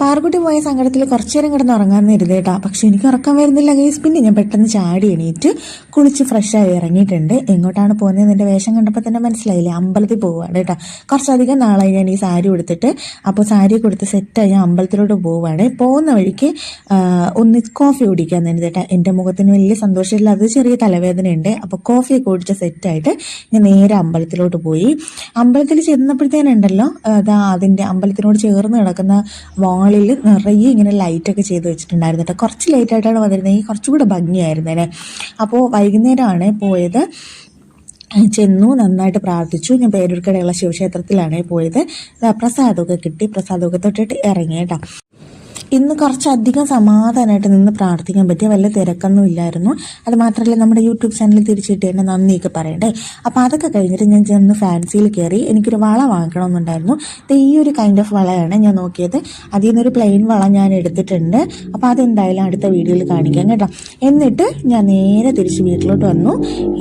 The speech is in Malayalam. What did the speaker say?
പാർക്കുട്ടി പോയ സങ്കടത്തിൽ കുറച്ചു നേരം കിടന്ന് ഉറങ്ങാമെന്ന് കരുതേട്ടാ. പക്ഷെ എനിക്ക് ഉറക്കം വരുന്നില്ല ഗൈസ്. പിന്നെ ഞാൻ പെട്ടെന്ന് ചാടി എണീറ്റ് കുളിച്ച് ഫ്രഷായി ഇറങ്ങിയിട്ടുണ്ട്. എങ്ങോട്ടാണ് പോകുന്നത് എൻ്റെ വേഷം കണ്ടപ്പോൾ തന്നെ മനസ്സിലായില്ലേ, അമ്പലത്തിൽ പോവുകയാണ് കേട്ടോ. കുറച്ചധികം നാളായി ഞാൻ ഈ സാരി കൊടുത്തിട്ട്. അപ്പോൾ സാരി കൊടുത്ത് സെറ്റായി ഞാൻ അമ്പലത്തിലോട്ട് പോവുകയാണ്. പോകുന്ന വഴിക്ക് ഒന്ന് കോഫി കുടിക്കാൻ കരുതേട്ടാ. എൻ്റെ മുഖത്തിന് വലിയ സന്തോഷമില്ല, അത് ചെറിയ തലവേദനയുണ്ട്. അപ്പോൾ കോഫിയൊക്കെ കുടിച്ച് സെറ്റായിട്ട് ഞാൻ നേരെ അമ്പലത്തിലോട്ട് പോയി. അമ്പലത്തിൽ ചെന്നപ്പോഴത്തേനുണ്ടല്ലോ, അതിൻ്റെ അമ്പലത്തിനോട് ചേർന്ന് കിടക്കുന്ന വാളിൽ നിറയെ ഇങ്ങനെ ലൈറ്റൊക്കെ ചെയ്ത് വെച്ചിട്ടുണ്ടായിരുന്നു കേട്ടോ. കുറച്ച് ലേറ്റായിട്ടാണ് വന്നിരുന്നെങ്കിൽ കുറച്ചുകൂടെ ഭംഗിയായിരുന്നേനെ. അപ്പോൾ വൈകുന്നേരമാണ് പോയത്. ചെന്നു, നന്നായിട്ട് പ്രാർത്ഥിച്ചു. ഞാൻ പേരൂർക്കടയുള്ള ശിവക്ഷേത്രത്തിലാണ് പോയത്. പ്രസാദമൊക്കെ കിട്ടി, പ്രസാദമൊക്കെ തൊട്ടിട്ട് ഇറങ്ങി കേട്ടോ. ഇന്ന് കുറച്ചധികം സമാധാനമായിട്ട് നിന്ന് പ്രാർത്ഥിക്കാൻ പറ്റിയ വല്ല തിരക്കൊന്നും ഇല്ലായിരുന്നു. അത് മാത്രമല്ല നമ്മുടെ യൂട്യൂബ് ചാനൽ തിരിച്ചിട്ട് തന്നെ നന്ദിയൊക്കെ പറയണ്ടേ. അപ്പോൾ അതൊക്കെ കഴിഞ്ഞിട്ട് ഞാൻ ചെന്ന് ഫാൻസിയിൽ കയറി. എനിക്കൊരു വള വാങ്ങിക്കണമെന്നുണ്ടായിരുന്നു. ഈ ഒരു കൈൻഡ് ഓഫ് വളയാണ് ഞാൻ നോക്കിയത്. അതിൽ നിന്നൊരു പ്ലെയിൻ വള ഞാൻ എടുത്തിട്ടുണ്ട്. അപ്പോൾ അതെന്തായാലും അടുത്ത വീഡിയോയിൽ കാണിക്കാം കേട്ടോ. എന്നിട്ട് ഞാൻ നേരെ തിരിച്ച് വീട്ടിലോട്ട് വന്നു.